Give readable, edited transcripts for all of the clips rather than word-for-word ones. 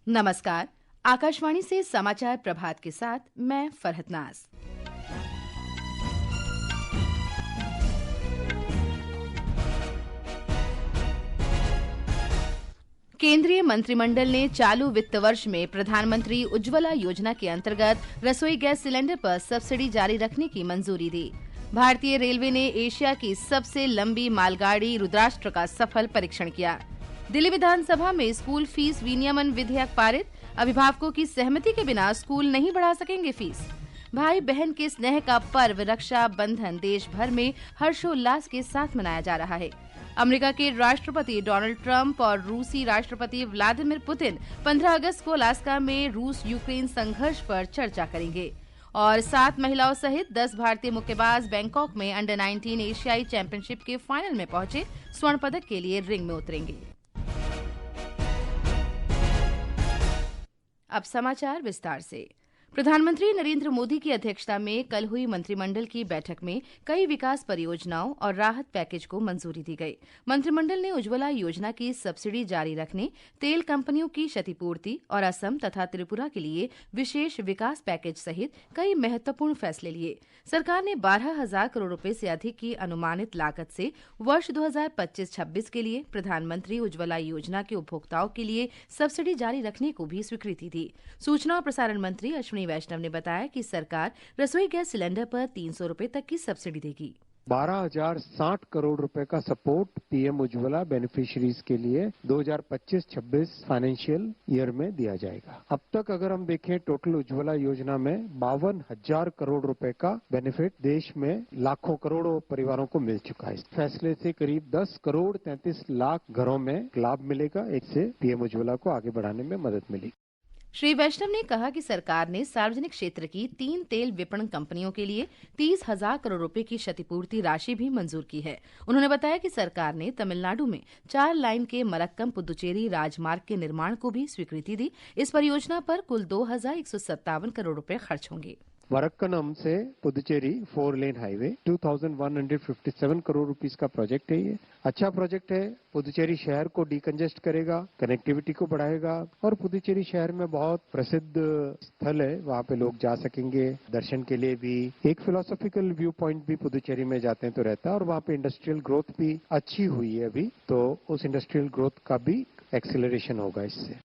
नमस्कार। आकाशवाणी से समाचार प्रभात के साथ मैं फरहत नाज। केंद्रीय मंत्रिमंडल ने चालू वित्त वर्ष में प्रधानमंत्री उज्ज्वला योजना के अंतर्गत रसोई गैस सिलेंडर पर सब्सिडी जारी रखने की मंजूरी दी। भारतीय रेलवे ने एशिया की सबसे लंबी मालगाड़ी रुद्राष्ट्र का सफल परीक्षण किया। दिल्ली विधानसभा में स्कूल फीस विनियमन विधेयक पारित। अभिभावकों की सहमति के बिना स्कूल नहीं बढ़ा सकेंगे फीस। भाई बहन के स्नेह का पर्व रक्षा बंधन देश भर में हर्षोल्लास के साथ मनाया जा रहा है। अमेरिका के राष्ट्रपति डोनाल्ड ट्रंप और रूसी राष्ट्रपति व्लादिमीर पुतिन 15 अगस्त को अलास्का में रूस यूक्रेन संघर्ष पर चर्चा करेंगे। और 7 महिलाओं सहित 10 भारतीय मुक्केबाज बैंकॉक में अंडर 19 एशियाई चैंपियनशिप के फाइनल में पहुंचे। स्वर्ण पदक के लिए रिंग में उतरेंगे। अब समाचार विस्तार से। प्रधानमंत्री नरेंद्र मोदी की अध्यक्षता में कल हुई मंत्रिमंडल की बैठक में कई विकास परियोजनाओं और राहत पैकेज को मंजूरी दी गई। मंत्रिमंडल ने उज्ज्वला योजना की सब्सिडी जारी रखने, तेल कंपनियों की क्षतिपूर्ति और असम तथा त्रिपुरा के लिए विशेष विकास पैकेज सहित कई महत्वपूर्ण फैसले लिए। सरकार ने 12,000 करोड़ रुपए से अधिक की अनुमानित लागत से वर्ष 2025-26 के लिए प्रधानमंत्री उज्ज्वला योजना के उपभोक्ताओं के लिए सब्सिडी जारी रखने को भी स्वीकृति दी। सूचना और प्रसारण मंत्री अश्विनी वैष्णव ने बताया कि सरकार रसोई गैस सिलेंडर पर 300 रुपए तक की सब्सिडी देगी। 12,060 करोड़ रुपए का सपोर्ट पीएम उज्ज्वला बेनिफिशियरीज के लिए 2025-26 फाइनेंशियल ईयर में दिया जाएगा। अब तक अगर हम देखें टोटल उज्ज्वला योजना में 52,000 करोड़ रुपए का बेनिफिट देश में लाखों करोड़ों परिवारों को मिल चुका है। इस फैसले से करीब 10 करोड़ 33 लाख घरों में लाभ मिलेगा। इससे पीएम उज्ज्वला को आगे बढ़ाने में मदद मिलेगी। श्री वैष्णव ने कहा कि सरकार ने सार्वजनिक क्षेत्र की 3 तेल विपणन कंपनियों के लिए 30,000 करोड़ रुपए की क्षतिपूर्ति राशि भी मंजूर की है। उन्होंने बताया कि सरकार ने तमिलनाडु में 4 लाइन के मलक्कम पुदुचेरी राजमार्ग के निर्माण को भी स्वीकृति दी। इस परियोजना पर कुल 2,157 करोड़ रुपए खर्च होंगे। वरक्कनम से Puducherry 4 lane highway 2,157 crore rupees का प्रोजेक्ट है। ये अच्छा प्रोजेक्ट है। पुदुचेरी शहर को डिकंजेस्ट करेगा, कनेक्टिविटी को बढ़ाएगा और पुदुचेरी शहर में बहुत प्रसिद्ध स्थल है, वहाँ पे लोग जा सकेंगे दर्शन के लिए भी। एक फिलोसॉफिकल व्यू पॉइंट भी पुदुचेरी में जाते हैं तो रहता है और वहाँ पे इंडस्ट्रियल ग्रोथ भी अच्छी हुई है अभी, तो उस इंडस्ट्रियल ग्रोथ का भी एक्सीलरेशन होगा इससे।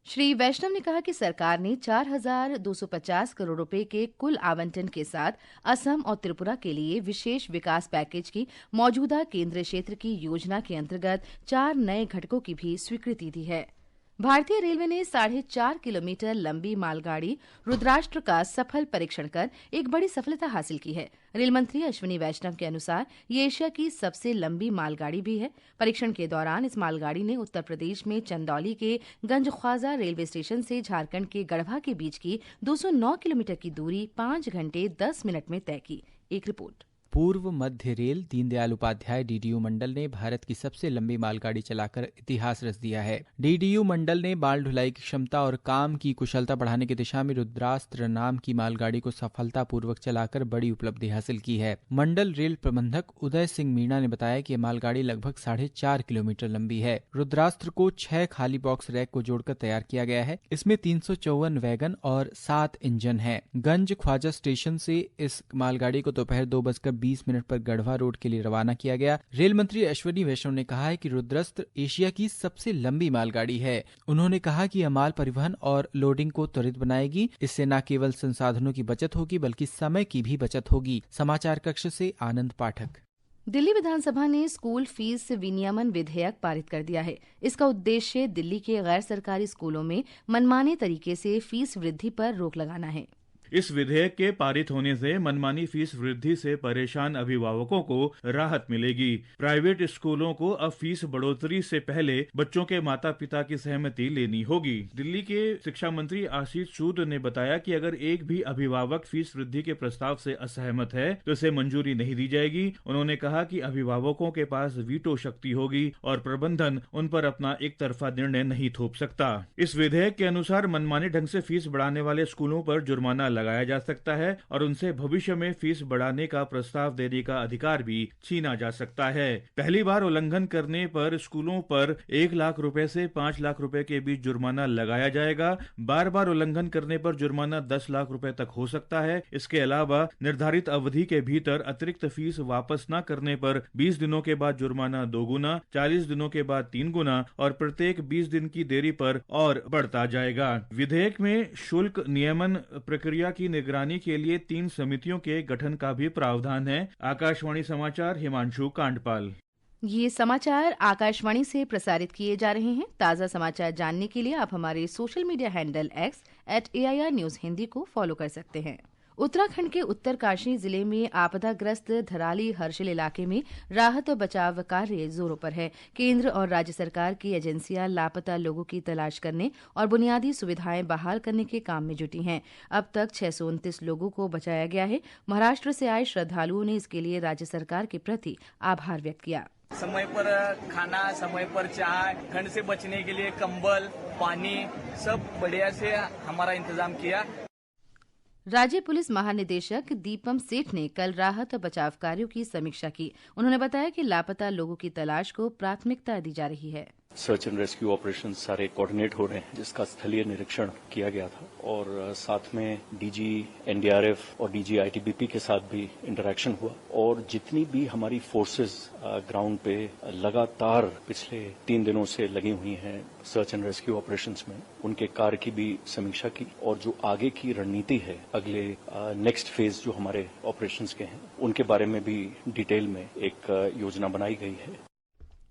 श्री वैष्णव ने कहा कि सरकार ने 4,250 करोड़ रुपए के कुल आवंटन के साथ असम और त्रिपुरा के लिए विशेष विकास पैकेज की मौजूदा केंद्रीय क्षेत्र की योजना के अंतर्गत 4 नए घटकों की भी स्वीकृति दी है। भारतीय रेलवे ने 4.5 किलोमीटर लंबी मालगाड़ी रुद्राष्ट्र का सफल परीक्षण कर एक बड़ी सफलता हासिल की है। रेल मंत्री अश्विनी वैष्णव के अनुसार ये एशिया की सबसे लंबी मालगाड़ी भी है। परीक्षण के दौरान इस मालगाड़ी ने उत्तर प्रदेश में चंदौली के गंजख्वाजा रेलवे स्टेशन से झारखंड के गढ़वा के बीच की 209 किलोमीटर की दूरी 5 घंटे 10 मिनट में तय की। एक रिपोर्ट। पूर्व मध्य रेल दीनदयाल उपाध्याय डीडीयू मंडल ने भारत की सबसे लंबी मालगाड़ी चलाकर इतिहास रच दिया है। डीडीयू मंडल ने बाल ढुलाई की क्षमता और काम की कुशलता बढ़ाने की दिशा में रुद्रास्त्र नाम की मालगाड़ी को सफलतापूर्वक चलाकर बड़ी उपलब्धि हासिल की है। मंडल रेल प्रबंधक उदय सिंह मीणा ने बताया कि यह मालगाड़ी लगभग 4.5 किलोमीटर लंबी है। रुद्रास्त्र को 6 खाली बॉक्स रैक को जोड़कर तैयार किया गया है। इसमें 354 वैगन और 7 इंजन है। गंज ख्वाजा स्टेशन से इस मालगाड़ी को दोपहर 2:20 पर गढ़वा रोड के लिए रवाना किया गया। रेल मंत्री अश्विनी वैष्णव ने कहा है कि रुद्रास्त्र एशिया की सबसे लंबी मालगाड़ी है। उन्होंने कहा कि यह माल परिवहन और लोडिंग को त्वरित बनाएगी। इससे न केवल संसाधनों की बचत होगी बल्कि समय की भी बचत होगी। समाचार कक्ष से आनंद पाठक। दिल्ली विधानसभा ने स्कूल फीस विनियमन विधेयक पारित कर दिया है। इसका उद्देश्य दिल्ली के गैर सरकारी स्कूलों में मनमाने तरीके से फीस वृद्धि पर रोक लगाना है। इस विधेयक के पारित होने से मनमानी फीस वृद्धि से परेशान अभिभावकों को राहत मिलेगी। प्राइवेट स्कूलों को अब फीस बढ़ोतरी से पहले बच्चों के माता पिता की सहमति लेनी होगी। दिल्ली के शिक्षा मंत्री आशीष सूद ने बताया कि अगर एक भी अभिभावक फीस वृद्धि के प्रस्ताव से असहमत है तो इसे मंजूरी नहीं दी जाएगी। उन्होंने कहा कि अभिभावकों के पास वीटो शक्ति होगी और प्रबंधन उन पर अपना एक तरफा निर्णय नहीं थोप सकता। इस विधेयक के अनुसार मनमाने ढंग से फीस बढ़ाने वाले स्कूलों पर जुर्माना लगाया जा सकता है और उनसे भविष्य में फीस बढ़ाने का प्रस्ताव देने का अधिकार भी छीना जा सकता है। पहली बार उल्लंघन करने पर स्कूलों पर 1 लाख रुपए से 5 लाख रुपए के बीच जुर्माना लगाया जाएगा। बार बार उल्लंघन करने पर जुर्माना 10 लाख रुपए तक हो सकता है। इसके अलावा निर्धारित अवधि के भीतर अतिरिक्त फीस वापस न करने पर 20 दिनों के बाद जुर्माना 2 गुना, 40 दिनों के बाद 3 गुना और प्रत्येक 20 दिन की देरी पर और बढ़ता जाएगा। विधेयक में शुल्क नियमन प्रक्रिया की निगरानी के लिए 3 समितियों के गठन का भी प्रावधान है। आकाशवाणी समाचार, हिमांशु कांडपाल। ये समाचार आकाशवाणी से प्रसारित किए जा रहे हैं। ताज़ा समाचार जानने के लिए आप हमारे social media handle X @AIR News Hindi को फॉलो कर सकते हैं। उत्तराखंड के उत्तरकाशी जिले में आपदाग्रस्त धराली हर्षिल इलाके में राहत और बचाव कार्य जोरों पर है। केंद्र और राज्य सरकार की एजेंसियां लापता लोगों की तलाश करने और बुनियादी सुविधाएं बहाल करने के काम में जुटी हैं। अब तक 629 लोगों को बचाया गया है। महाराष्ट्र से आए श्रद्धालुओं ने इसके लिए राज्य सरकार के प्रति आभार व्यक्त किया। समय पर खाना, समय पर चाय, ठंड से बचने के लिए कंबल, पानी, सब बढ़िया से हमारा इंतजाम किया। राज्य पुलिस महानिदेशक दीपम सेठ ने कल राहत और बचाव कार्यों की समीक्षा की। उन्होंने बताया कि लापता लोगों की तलाश को प्राथमिकता दी जा रही है। सर्च एंड रेस्क्यू ऑपरेशन सारे कोऑर्डिनेट हो रहे हैं, जिसका स्थलीय निरीक्षण किया गया था और साथ में डीजी एनडीआरएफ और डीजी आईटीबीपी के साथ भी इंटरेक्शन हुआ और जितनी भी हमारी फोर्सेस ग्राउंड पे लगातार पिछले 3 दिनों से लगी हुई हैं सर्च एंड रेस्क्यू ऑपरेशंस में, उनके कार्य की भी समीक्षा की और जो आगे की रणनीति है, अगले नेक्स्ट फेज जो हमारे ऑपरेशंस के हैं, उनके बारे में भी डिटेल में एक योजना बनाई गई है।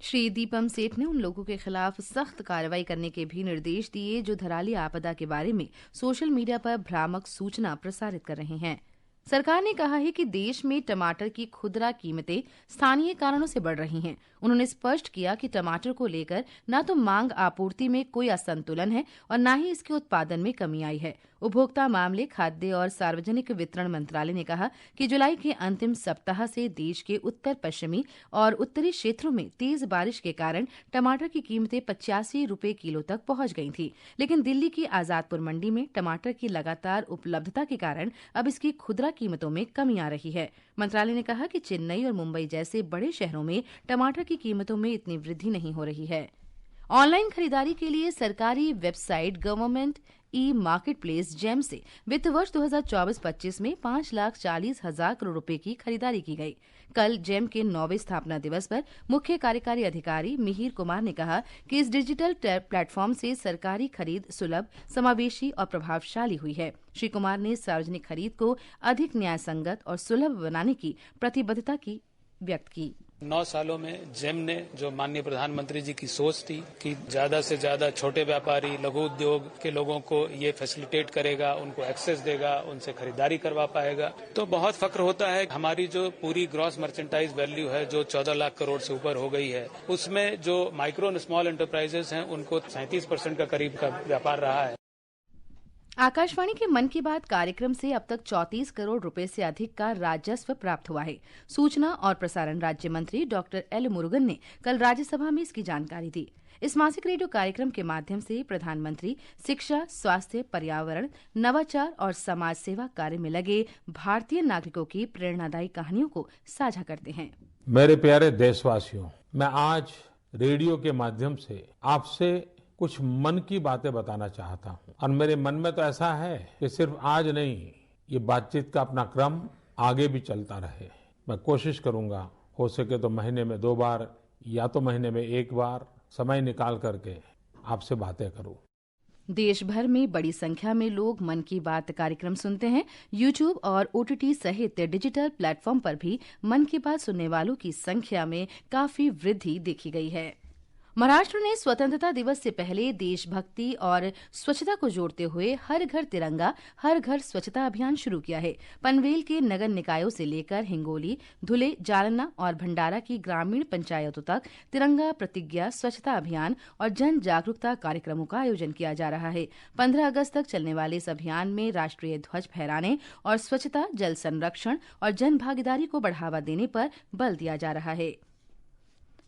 श्री दीपम सेठ ने उन लोगों के खिलाफ सख्त कार्रवाई करने के भी निर्देश दिए जो धराली आपदा के बारे में सोशल मीडिया पर भ्रामक सूचना प्रसारित कर रहे हैं। सरकार ने कहा है कि देश में टमाटर की खुदरा कीमतें स्थानीय कारणों से बढ़ रही हैं। उन्होंने स्पष्ट किया कि टमाटर को लेकर न तो मांग आपूर्ति में कोई असंतुलन है और न ही इसके उत्पादन में कमी आई है। उपभोक्ता मामले, खाद्य और सार्वजनिक वितरण मंत्रालय ने कहा कि जुलाई के अंतिम सप्ताह से देश के उत्तर पश्चिमी और उत्तरी क्षेत्रों में तेज बारिश के कारण टमाटर की कीमतें 85 रुपये किलो तक पहुंच गई थी। लेकिन दिल्ली की आजादपुर मंडी में टमाटर की लगातार उपलब्धता के कारण अब इसकी खुदरा कीमतों में कमी आ रही है। मंत्रालय ने कहा कि चेन्नई और मुंबई जैसे बड़े शहरों में टमाटर की कीमतों में इतनी वृद्धि नहीं हो रही है। ऑनलाइन खरीदारी के लिए सरकारी website government marketplace GeM से वित्त वर्ष 2024-25 में 5,40,000 करोड़ रुपए की खरीदारी की गई। कल जेम के 9वें स्थापना दिवस पर मुख्य कार्यकारी अधिकारी मिहिर कुमार ने कहा कि इस डिजिटल प्लेटफॉर्म से सरकारी खरीद सुलभ, समावेशी और प्रभावशाली हुई है। श्री कुमार ने सार्वजनिक खरीद को अधिक न्यायसंगत और सुलभ बनाने की प्रतिबद्धता की व्यक्त की। 9 सालों में जेम ने जो माननीय प्रधानमंत्री जी की सोच थी कि ज्यादा से ज्यादा छोटे व्यापारी, लघु उद्योग के लोगों को ये फैसिलिटेट करेगा, उनको एक्सेस देगा, उनसे खरीदारी करवा पाएगा, तो बहुत फक्र होता है। हमारी जो पूरी ग्रॉस मर्चेंटाइज वैल्यू है जो 14 लाख करोड़ से ऊपर हो गई है, उसमें जो माइक्रो एंड स्मॉल एंटरप्राइजेस हैं उनको 37% का करीब का व्यापार रहा है। आकाशवाणी के मन की बात कार्यक्रम से अब तक 34 करोड़ रुपए से अधिक का राजस्व प्राप्त हुआ है। सूचना और प्रसारण राज्य मंत्री डॉक्टर एल मुरुगन ने कल राज्यसभा में इसकी जानकारी दी। इस मासिक रेडियो कार्यक्रम के माध्यम से प्रधानमंत्री शिक्षा, स्वास्थ्य, पर्यावरण, नवाचार और समाज सेवा कार्य में लगे भारतीय नागरिकों की प्रेरणादायी कहानियों को साझा करते हैं। मेरे प्यारे देशवासियों, मैं आज रेडियो के माध्यम से आपसे कुछ मन की बातें बताना चाहता हूं और मेरे मन में तो ऐसा है कि सिर्फ आज नहीं, ये बातचीत का अपना क्रम आगे भी चलता रहे। मैं कोशिश करूंगा हो सके तो महीने में 2 बार या तो महीने में 1 बार समय निकाल करके आपसे बातें करूं। देश भर में बड़ी संख्या में लोग मन की बात कार्यक्रम सुनते हैं। यूट्यूब और OTT सहित डिजिटल प्लेटफॉर्म पर भी मन की बात सुनने वालों की संख्या में काफी वृद्धि देखी गई है। महाराष्ट्र ने स्वतंत्रता दिवस से पहले देशभक्ति और स्वच्छता को जोड़ते हुए हर घर तिरंगा, हर घर स्वच्छता अभियान शुरू किया है। पनवेल के नगर निकायों से लेकर हिंगोली, धुले, जालना और भंडारा की ग्रामीण पंचायतों तक तिरंगा प्रतिज्ञा, स्वच्छता अभियान और जन जागरूकता कार्यक्रमों का आयोजन किया जा रहा है। 15 अगस्त तक चलने वाले इस अभियान में राष्ट्रीय ध्वज फहराने और स्वच्छता, जल संरक्षण और जन भागीदारी को बढ़ावा देने पर बल दिया जा रहा है।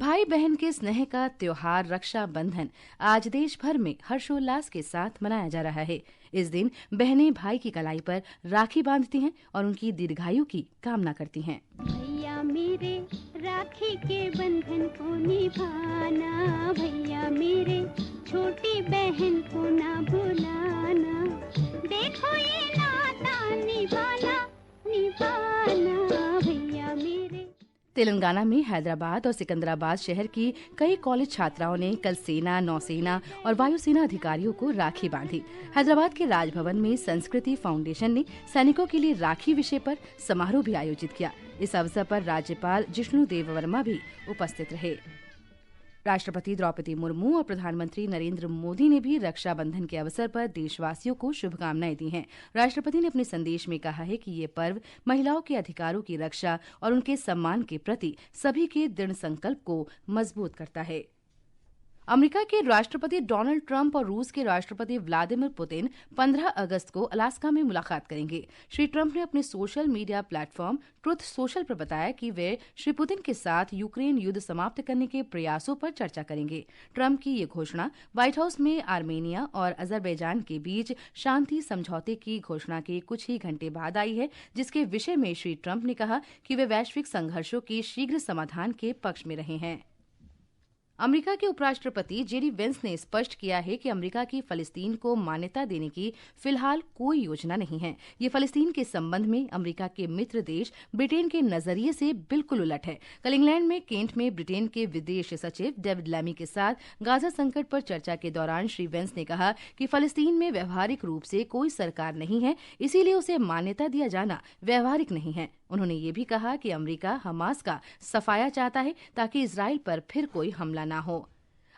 भाई बहन के स्नेह का त्योहार रक्षाबंधन आज देश भर में हर्षोल्लास के साथ मनाया जा रहा है। इस दिन बहनें भाई की कलाई पर राखी बांधती हैं और उनकी दीर्घायु की कामना करती हैं। भैया मेरे राखी के बंधन को निभाना, भैया मेरे छोटी बहन को ना भुलाना, देखो ये नाता निभाना निभाना भैया मेरे। तेलंगाना में हैदराबाद और सिकंदराबाद शहर की कई कॉलेज छात्राओं ने कल सेना, नौसेना और वायुसेना अधिकारियों को राखी बांधी। हैदराबाद के राजभवन में संस्कृति फाउंडेशन ने सैनिकों के लिए राखी विषय पर समारोह भी आयोजित किया। इस अवसर पर राज्यपाल जिष्णु देववर्मा भी उपस्थित रहे। राष्ट्रपति द्रौपदी मुर्मू और प्रधानमंत्री नरेंद्र मोदी ने भी रक्षाबंधन के अवसर पर देशवासियों को शुभकामनाएं दी हैं। राष्ट्रपति ने अपने संदेश में कहा है कि ये पर्व महिलाओं के अधिकारों की रक्षा और उनके सम्मान के प्रति सभी के दृढ़ संकल्प को मजबूत करता है। अमेरिका के राष्ट्रपति डोनाल्ड ट्रंप और रूस के राष्ट्रपति व्लादिमीर पुतिन 15 अगस्त को अलास्का में मुलाकात करेंगे। श्री ट्रंप ने अपने social media platform truth social पर बताया कि वे श्री पुतिन के साथ यूक्रेन युद्ध समाप्त करने के प्रयासों पर चर्चा करेंगे। ट्रंप की ये घोषणा व्हाइट हाउस में आर्मेनिया और अजरबैजान के बीच शांति समझौते की घोषणा के कुछ ही घंटे बाद आई है, जिसके विषय में श्री ट्रंप ने कहा कि वे वैश्विक संघर्षों के शीघ्र समाधान के पक्ष में रहे हैं। अमेरिका के उपराष्ट्रपति जेडी वेंस ने स्पष्ट किया है कि अमेरिका की फलस्तीन को मान्यता देने की फिलहाल कोई योजना नहीं है। ये फलस्तीन के संबंध में अमेरिका के मित्र देश ब्रिटेन के नजरिए से बिल्कुल उलट है। कल इंग्लैंड में केंट में ब्रिटेन के विदेश सचिव डेविड लैमी के साथ गाजा संकट पर चर्चा के दौरान श्री वेंस ने कहा कि फलस्तीन में व्यवहारिक रूप से कोई सरकार नहीं है, इसीलिए उसे मान्यता दिया जाना व्यवहारिक नहीं है। उन्होंने ये भी कहा कि अमेरिका हमास का सफाया चाहता है ताकि इजराइल पर फिर कोई हमला न हो।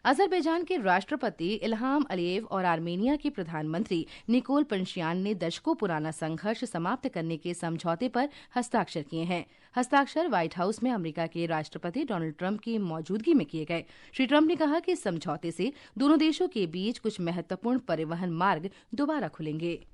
अजरबैजान के राष्ट्रपति इल्हाम अलियेव और आर्मेनिया के प्रधानमंत्री निकोल पंशियान ने दशकों पुराना संघर्ष समाप्त करने के समझौते पर हस्ताक्षर किए हैं। हस्ताक्षर व्हाइट हाउस में अमेरिका के राष्ट्रपति डोनाल्ड ट्रंप की मौजूदगी में किए गए। श्री ट्रंप ने कहा कि इस समझौते से दोनों देशों के बीच कुछ महत्वपूर्ण परिवहन मार्ग दोबारा खुलेंगे।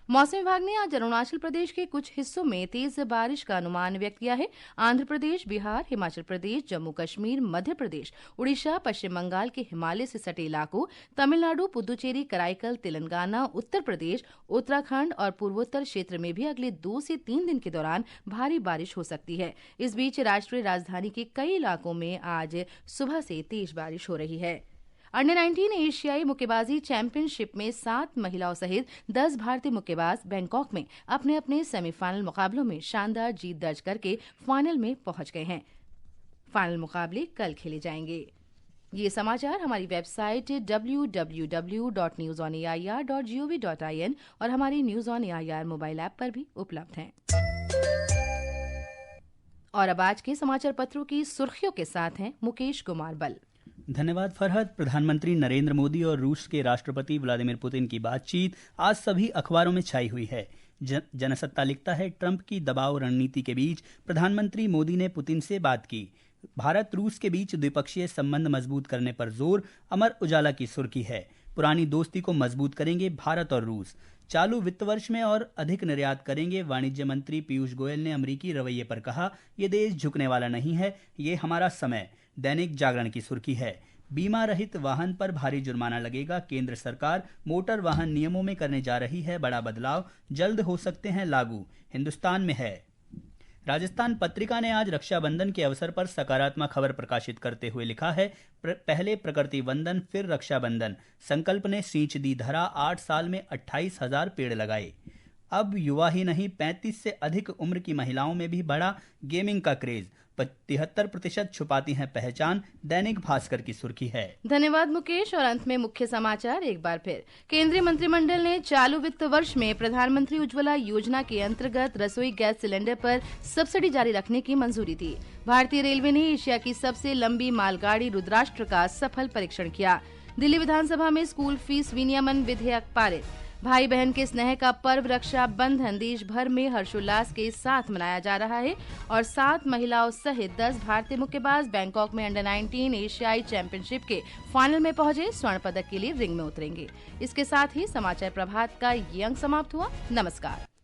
मौसम विभाग ने आज अरुणाचल प्रदेश के कुछ हिस्सों में तेज बारिश का अनुमान व्यक्त किया है। आंध्र प्रदेश, बिहार, हिमाचल प्रदेश, जम्मू कश्मीर, मध्य प्रदेश, उड़ीसा, पश्चिम बंगाल के हिमालय से सटे इलाकों, तमिलनाडु, पुदुचेरी, कराईकल, तेलंगाना, उत्तर प्रदेश, उत्तराखंड और पूर्वोत्तर क्षेत्र में भी अगले 2 से 3 दिन के दौरान भारी बारिश हो सकती है। इस बीच राष्ट्रीय राजधानी के कई इलाकों में आज सुबह से तेज बारिश हो रही है। अंडर 19 एशियाई मुक्केबाजी चैंपियनशिप में 7 महिलाओं सहित 10 भारतीय मुक्केबाज बैंकॉक में अपने अपने सेमीफाइनल मुकाबलों में शानदार जीत दर्ज करके फाइनल में पहुंच गए हैं। फाइनल मुकाबले कल खेले जाएंगे। ये समाचार हमारी वेबसाइट www.newsonair.gov.in और हमारी news on AIR mobile app पर भी उपलब्ध हैं। और अब आज के समाचार पत्रों की सुर्खियों के साथ हैं मुकेश कुमार बल। धन्यवाद फरहद। प्रधानमंत्री नरेंद्र मोदी और रूस के राष्ट्रपति व्लादिमीर पुतिन की बातचीत आज सभी अखबारों में छाई हुई है। जनसत्ता लिखता है, ट्रंप की दबाव रणनीति के बीच प्रधानमंत्री मोदी ने पुतिन से बात की। भारत रूस के बीच द्विपक्षीय संबंध मजबूत करने पर जोर। अमर उजाला की सुर्खी है, पुरानी दोस्ती को मजबूत करेंगे भारत और रूस। चालू वित्त वर्ष में और अधिक निर्यात करेंगे। वाणिज्य मंत्री पीयूष गोयल ने अमेरिकी रवैये पर कहा, ये देश झुकने वाला नहीं है, ये हमारा समय। दैनिक जागरण की सुर्खी है, बीमा रहित वाहन पर भारी जुर्माना लगेगा। केंद्र सरकार मोटर वाहन नियमों में करने जा रही है बड़ा बदलाव, जल्द हो सकते हैं लागू। हिंदुस्तान में है। राजस्थान पत्रिका ने आज रक्षाबंधन के अवसर पर सकारात्मक खबर प्रकाशित करते हुए लिखा है, पहले प्रकृति वंदन फिर रक्षाबंधन, संकल्प ने सींच दी धरा, 8 साल में 28,000 पेड़ लगाए। अब युवा ही नहीं 35 से अधिक उम्र की महिलाओं में भी बढ़ा गेमिंग का क्रेज, 73% छुपाती हैं पहचान। दैनिक भास्कर की सुर्खी है। धन्यवाद मुकेश। और अंत में मुख्य समाचार एक बार फिर। केंद्रीय मंत्रिमंडल ने चालू वित्त वर्ष में प्रधानमंत्री उज्ज्वला योजना के अंतर्गत रसोई गैस सिलेंडर पर सब्सिडी जारी रखने की मंजूरी दी। भारतीय रेलवे ने एशिया की सबसे लंबी मालगाड़ी रुद्राष्ट्र का सफल परीक्षण किया। दिल्ली विधानसभा में स्कूल फीस विनियमन विधेयक पारित। भाई बहन के स्नेह का पर्व रक्षाबंधन देश भर में हर्षोल्लास के साथ मनाया जा रहा है और 7 महिलाओं सहित 10 भारतीय मुक्केबाज बैंकॉक में अंडर 19 एशियाई चैंपियनशिप के फाइनल में पहुंचे स्वर्ण पदक के लिए रिंग में उतरेंगे। इसके साथ ही समाचार प्रभात का ये अंक समाप्त हुआ। नमस्कार।